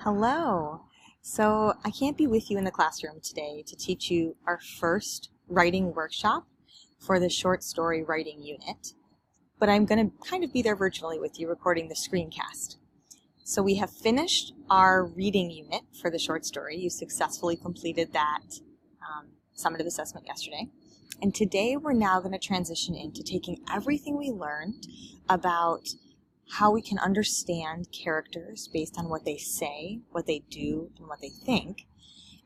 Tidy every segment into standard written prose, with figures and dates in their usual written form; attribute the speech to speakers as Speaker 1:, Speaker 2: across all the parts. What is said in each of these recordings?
Speaker 1: Hello. So I can't be with you in the classroom today to teach you our first writing workshop for the short story writing unit, but I'm going to kind of be there virtually with you recording the screencast. So we have finished our reading unit for the short story. You successfully completed that summative assessment yesterday. And today we're now going to transition into taking everything we learned about how we can understand characters based on what they say, what they do, and what they think.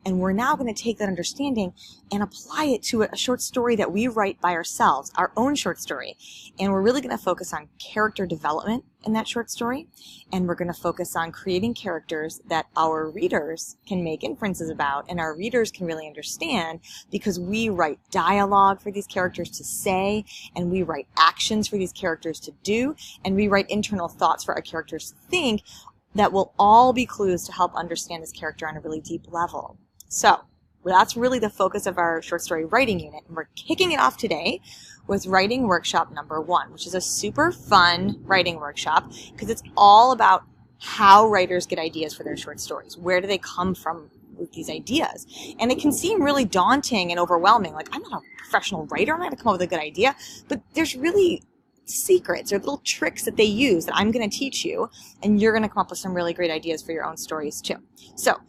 Speaker 1: And we're now going to take that understanding and apply it to a short story that we write by ourselves, our own short story. And we're really going to focus on character development in that short story. And we're going to focus on creating characters that our readers can make inferences about and our readers can really understand, because we write dialogue for these characters to say, and we write actions for these characters to do, and we write internal thoughts for our characters to think that will all be clues to help understand this character on a really deep level. So that's really the focus of our short story writing unit, and we're kicking it off today with writing workshop number 1, which is a super fun writing workshop because it's all about how writers get ideas for their short stories. Where do they come from with these ideas? And it can seem really daunting and overwhelming. Like, I'm not a professional writer, I'm not going to come up with a good idea, but there's really secrets or little tricks that they use that I'm going to teach you, and you're going to come up with some really great ideas for your own stories too. So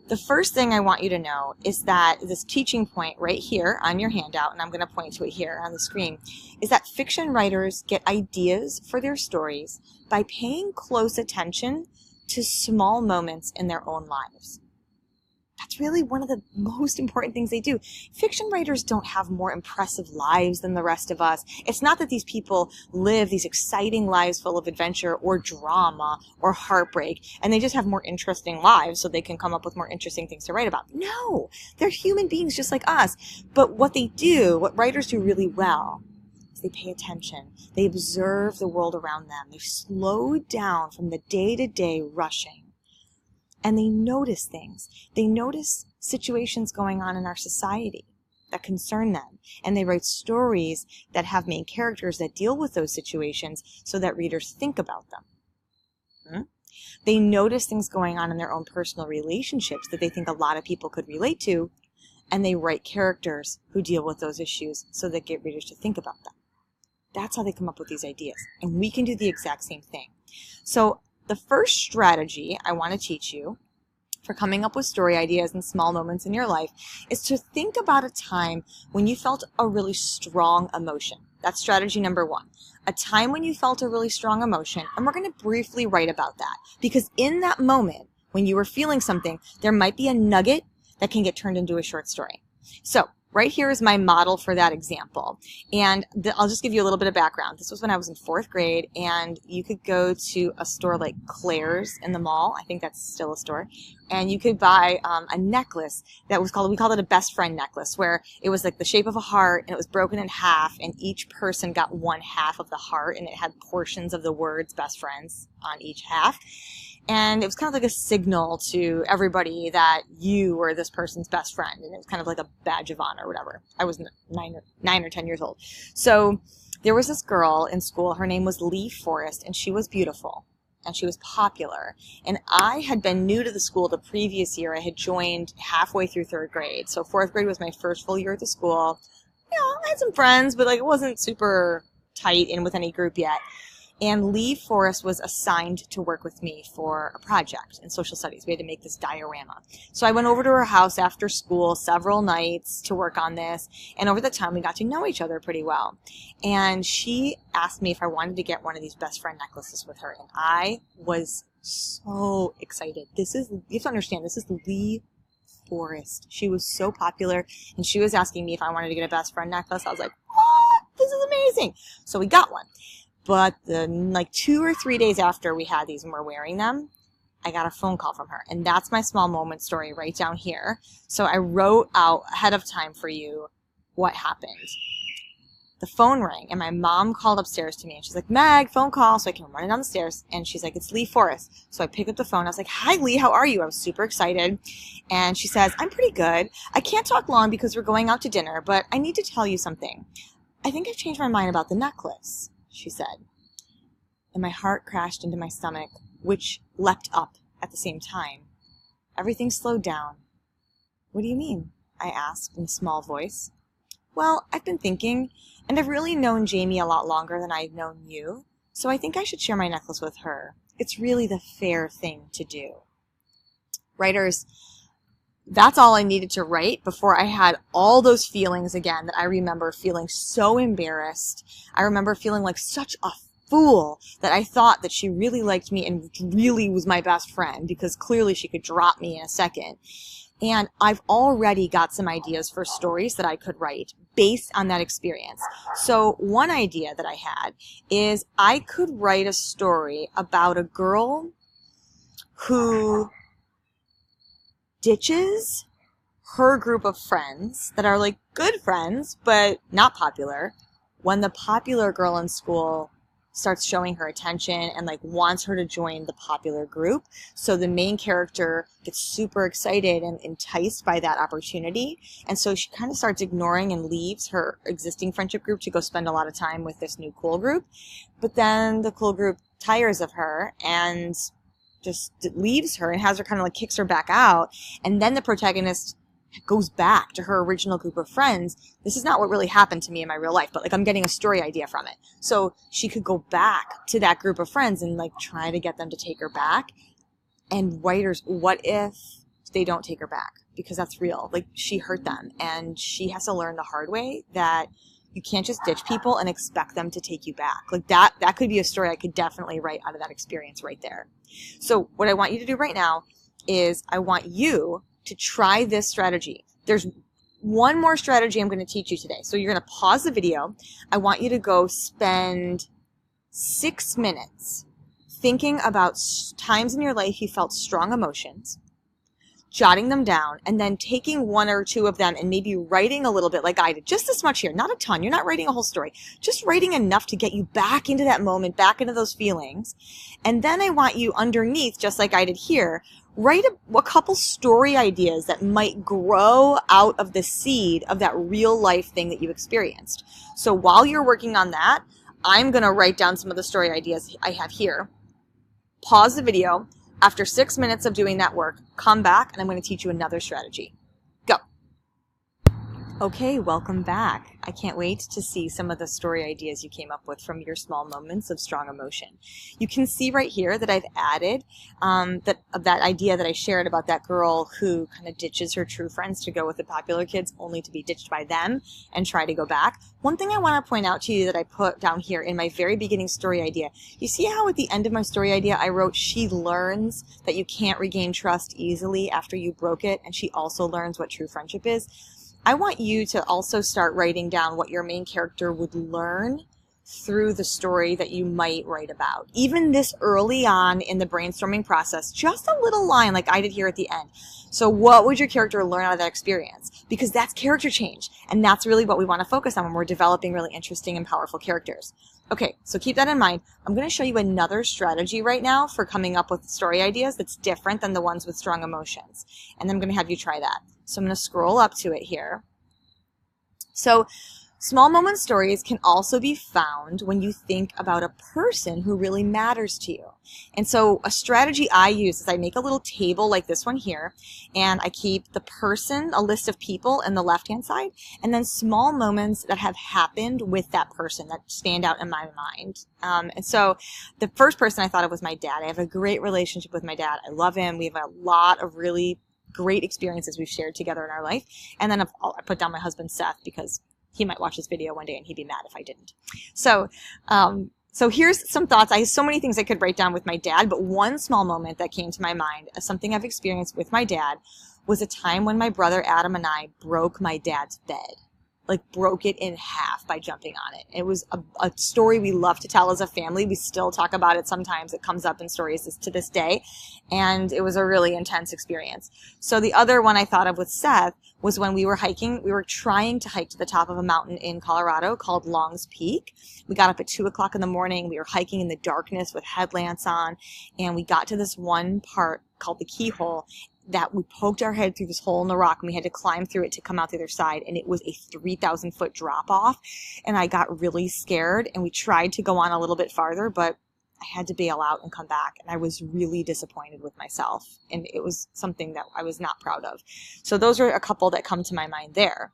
Speaker 1: the first thing I want you to know is that this teaching point right here on your handout, and I'm going to point to it here on the screen, is that fiction writers get ideas for their stories by paying close attention to small moments in their own lives. That's really one of the most important things they do. Fiction writers don't have more impressive lives than the rest of us. It's not that these people live these exciting lives full of adventure or drama or heartbreak, and they just have more interesting lives so they can come up with more interesting things to write about. No, they're human beings just like us. But what they do, what writers do really well, is they pay attention. They observe the world around them. They slow down from the day-to-day rushing. And they notice things. They notice situations going on in our society that concern them. And they write stories that have main characters that deal with those situations so that readers think about them. They notice things going on in their own personal relationships that they think a lot of people could relate to. And they write characters who deal with those issues so that get readers to think about them. That's how they come up with these ideas. And we can do the exact same thing. So the first strategy I want to teach you for coming up with story ideas in small moments in your life is to think about a time when you felt a really strong emotion. That's strategy number 1. A time when you felt a really strong emotion, and we're going to briefly write about that, because in that moment when you were feeling something, there might be a nugget that can get turned into a short story. So right here is my model for that example. And I'll just give you a little bit of background. This was when I was in 4th grade, and you could go to a store like Claire's in the mall. I think that's still a store. And you could buy a necklace that was we called it a best friend necklace, where it was like the shape of a heart, and it was broken in half, and each person got one half of the heart, and it had portions of the words best friends on each half. And it was kind of like a signal to everybody that you were this person's best friend. And it was kind of like a badge of honor or whatever. I was 9 or 10 years old. So there was this girl in school. Her name was Lee Forrest, and she was beautiful. And she was popular. And I had been new to the school the previous year. I had joined halfway through 3rd grade. So 4th grade was my first full year at the school. You know, I had some friends, but it wasn't super tight in with any group yet. And Lee Forrest was assigned to work with me for a project in social studies. We had to make this diorama. So I went over to her house after school several nights to work on this. And over the time, we got to know each other pretty well. And she asked me if I wanted to get one of these best friend necklaces with her. And I was so excited. You have to understand, this is Lee Forrest. She was so popular. And she was asking me if I wanted to get a best friend necklace. I was like, what? This is amazing. So we got one. But like 2 or 3 days after we had these and we're wearing them, I got a phone call from her. And that's my small moment story right down here. So I wrote out ahead of time for you what happened. The phone rang, and my mom called upstairs to me, and she's like, Meg, phone call. So I came running down the stairs, and she's like, it's Lee Forrest. So I picked up the phone. I was like, hi, Lee, how are you? I was super excited. And she says, I'm pretty good. I can't talk long because we're going out to dinner, but I need to tell you something. I think I've changed my mind about the necklace, she said. And my heart crashed into my stomach, which leapt up at the same time. everything slowed down. "What do you mean?" I asked in a small voice. "Well, I've been thinking, and I've really known Jamie a lot longer than I've known you, so I think I should share my necklace with her. It's really the fair thing to do." Writers, that's all I needed to write before I had all those feelings again that I remember feeling so embarrassed. I remember feeling like such a fool that I thought that she really liked me and really was my best friend, because clearly she could drop me in a second. And I've already got some ideas for stories that I could write based on that experience. So one idea that I had is I could write a story about a girl who ditches her group of friends that are like good friends, but not popular, when the popular girl in school starts showing her attention and like wants her to join the popular group. So the main character gets super excited and enticed by that opportunity. And so she kind of starts ignoring and leaves her existing friendship group to go spend a lot of time with this new cool group. But then the cool group tires of her and just leaves her and has her kind of like kicks her back out. And then the protagonist goes back to her original group of friends. This is not what really happened to me in my real life, but like I'm getting a story idea from it. So she could go back to that group of friends and like try to get them to take her back. And writers, what if they don't take her back? Because that's real. Like she hurt them and she has to learn the hard way that you can't just ditch people and expect them to take you back. Like that could be a story I could definitely write out of that experience right there. So what I want you to do right now is I want you to try this strategy. There's one more strategy I'm going to teach you today. So you're going to pause the video. I want you to go spend 6 minutes thinking about times in your life you felt strong emotions, jotting them down, and then taking one or two of them and maybe writing a little bit like I did. Just this much here, not a ton. You're not writing a whole story. Just writing enough to get you back into that moment, back into those feelings. And then I want you underneath, just like I did here, write a couple story ideas that might grow out of the seed of that real life thing that you experienced. So while you're working on that, I'm going to write down some of the story ideas I have here. Pause the video. After 6 minutes of doing that work, come back and I'm going to teach you another strategy. Go. Okay, welcome back. I can't wait to see some of the story ideas you came up with from your small moments of strong emotion. You can see right here that I've added that idea that I shared about that girl who kind of ditches her true friends to go with the popular kids only to be ditched by them and try to go back. One thing I want to point out to you that I put down here in my very beginning story idea, you see how at the end of my story idea I wrote she learns that you can't regain trust easily after you broke it, and she also learns what true friendship is. I want you to also start writing down what your main character would learn through the story that you might write about. Even this early on in the brainstorming process, just a little line like I did here at the end. So what would your character learn out of that experience? Because that's character change, and that's really what we want to focus on when we're developing really interesting and powerful characters. Okay, so keep that in mind. I'm going to show you another strategy right now for coming up with story ideas that's different than the ones with strong emotions. And then I'm going to have you try that. So I'm going to scroll up to it here. So small moment stories can also be found when you think about a person who really matters to you. And so a strategy I use is I make a little table like this one here, and I keep the person, a list of people in the left-hand side, and then small moments that have happened with that person that stand out in my mind. And so the first person I thought of was my dad. I have a great relationship with my dad. I love him. We have a lot of really great experiences we've shared together in our life. And then I put down my husband, Seth, because he might watch this video one day and he'd be mad if I didn't. So here's some thoughts. I have so many things I could write down with my dad, but one small moment that came to my mind as something I've experienced with my dad was a time when my brother Adam and I broke my dad's bed. Like broke it in half by jumping on it. It was a story we love to tell as a family. We still talk about it sometimes. It comes up in stories to this day. And it was a really intense experience. So the other one I thought of with Seth was when we were hiking. We were trying to hike to the top of a mountain in Colorado called Long's Peak. We got up at 2 o'clock in the morning. We were hiking in the darkness with headlamps on. And we got to this one part called the Keyhole, that we poked our head through this hole in the rock and we had to climb through it to come out the other side, and it was a 3,000 foot drop off, and I got really scared and we tried to go on a little bit farther, but I had to bail out and come back, and I was really disappointed with myself, and it was something that I was not proud of. So those are a couple that come to my mind there.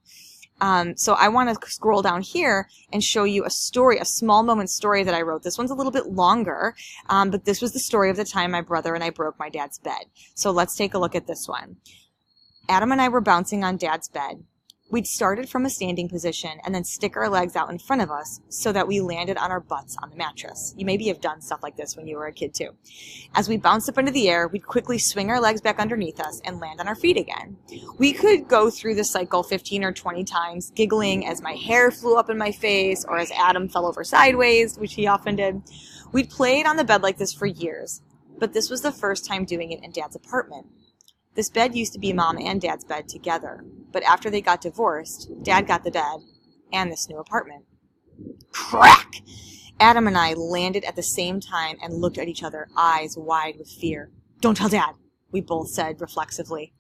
Speaker 1: So I want to scroll down here and show you a story, a small moment story that I wrote. This one's a little bit longer, but this was the story of the time my brother and I broke my dad's bed. So let's take a look at this one. Adam and I were bouncing on Dad's bed. We'd started from a standing position and then stick our legs out in front of us so that we landed on our butts on the mattress. You maybe have done stuff like this when you were a kid too. As we bounced up into the air, we'd quickly swing our legs back underneath us and land on our feet again. We could go through the cycle 15 or 20 times, giggling as my hair flew up in my face or as Adam fell over sideways, which he often did. We'd played on the bed like this for years, but this was the first time doing it in Dad's apartment. This bed used to be Mom and Dad's bed together, but after they got divorced, Dad got the bed and this new apartment. Crack! Adam and I landed at the same time and looked at each other, eyes wide with fear. "Don't tell Dad," we both said reflexively.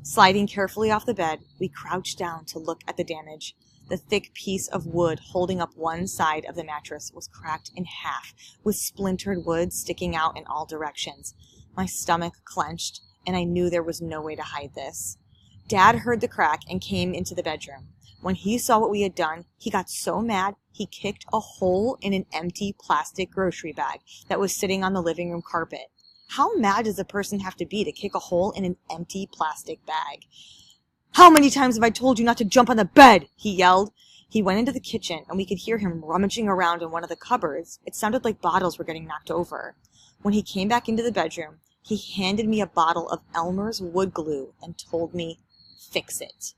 Speaker 1: Sliding carefully off the bed, we crouched down to look at the damage. The thick piece of wood holding up one side of the mattress was cracked in half, with splintered wood sticking out in all directions. My stomach clenched, and I knew there was no way to hide this. Dad heard the crack and came into the bedroom. When he saw what we had done, he got so mad he kicked a hole in an empty plastic grocery bag that was sitting on the living room carpet. How mad does a person have to be to kick a hole in an empty plastic bag? "How many times have I told you not to jump on the bed?" he yelled. He went into the kitchen, and we could hear him rummaging around in one of the cupboards. It sounded like bottles were getting knocked over. When he came back into the bedroom, he handed me a bottle of Elmer's wood glue and told me, "Fix it."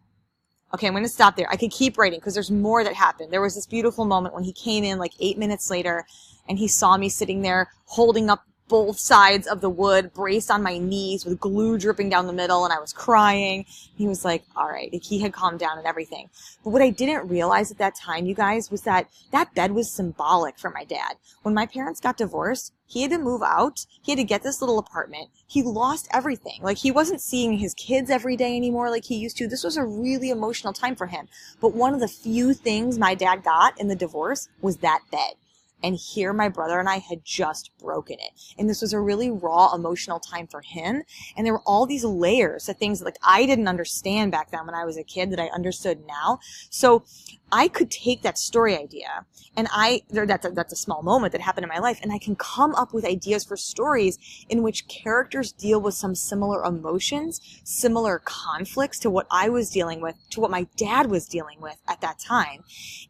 Speaker 1: Okay, I'm going to stop there. I could keep writing because there's more that happened. There was this beautiful moment when he came in like 8 minutes later and he saw me sitting there holding up both sides of the wood, braced on my knees with glue dripping down the middle, and I was crying. He was like, all right, he had calmed down and everything. But what I didn't realize at that time, you guys, was that that bed was symbolic for my dad. When my parents got divorced, he had to move out. He had to get this little apartment. He lost everything. Like, he wasn't seeing his kids every day anymore like he used to. This was a really emotional time for him. But one of the few things my dad got in the divorce was that bed. And here my brother and I had just broken it. And this was a really raw emotional time for him. And there were all these layers of things that, like, I didn't understand back then when I was a kid that I understood now. So I could take that story idea and that's a small moment that happened in my life, and I can come up with ideas for stories in which characters deal with some similar emotions, similar conflicts to what I was dealing with, to what my dad was dealing with at that time,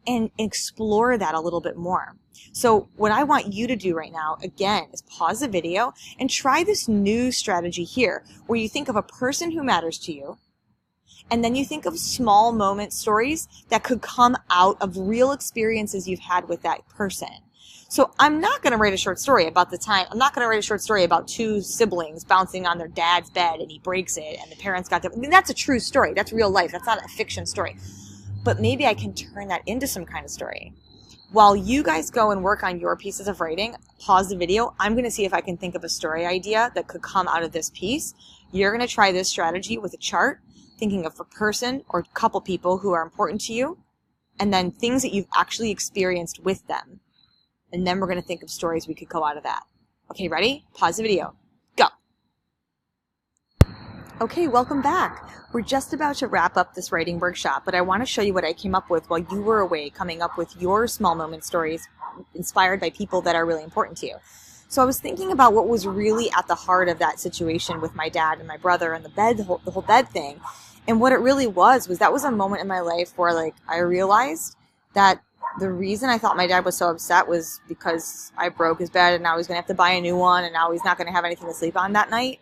Speaker 1: and explore that a little bit more. So what I want you to do right now, again, is pause the video and try this new strategy here, where you think of a person who matters to you, and then you think of small moment stories that could come out of real experiences you've had with that person. So I'm not going to write a short story about the time. I'm not going to write a short story about two siblings bouncing on their dad's bed and he breaks it and the parents got them. I mean, that's a true story. That's real life. That's not a fiction story. But maybe I can turn that into some kind of story. While you guys go and work on your pieces of writing, pause the video. I'm going to see if I can think of a story idea that could come out of this piece. You're going to try this strategy with a chart, thinking of a person or a couple people who are important to you, and then things that you've actually experienced with them. And then we're going to think of stories we could go out of that. Okay, ready? Pause the video. Go. Okay, welcome back. We're just about to wrap up this writing workshop, but I want to show you what I came up with while you were away, coming up with your small moment stories inspired by people that are really important to you. So I was thinking about what was really at the heart of that situation with my dad and my brother and the bed, the whole bed thing. And what it really was that was a moment in my life where, like, I realized that the reason I thought my dad was so upset was because I broke his bed and now he's going to have to buy a new one and now he's not going to have anything to sleep on that night.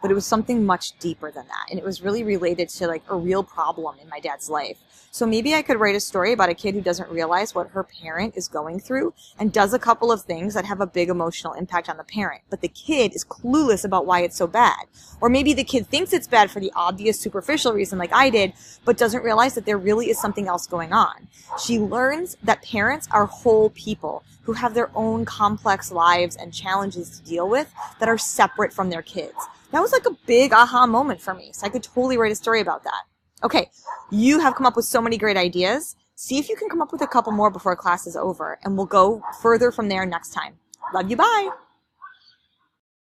Speaker 1: But it was something much deeper than that. And it was really related to, like, a real problem in my dad's life. So maybe I could write a story about a kid who doesn't realize what her parent is going through and does a couple of things that have a big emotional impact on the parent. But the kid is clueless about why it's so bad. Or maybe the kid thinks it's bad for the obvious superficial reason like I did, but doesn't realize that there really is something else going on. She learns that parents are whole people who have their own complex lives and challenges to deal with that are separate from their kids. That was like a big aha moment for me. So I could totally write a story about that. Okay, you have come up with so many great ideas. See if you can come up with a couple more before class is over, and we'll go further from there next time. Love you, bye!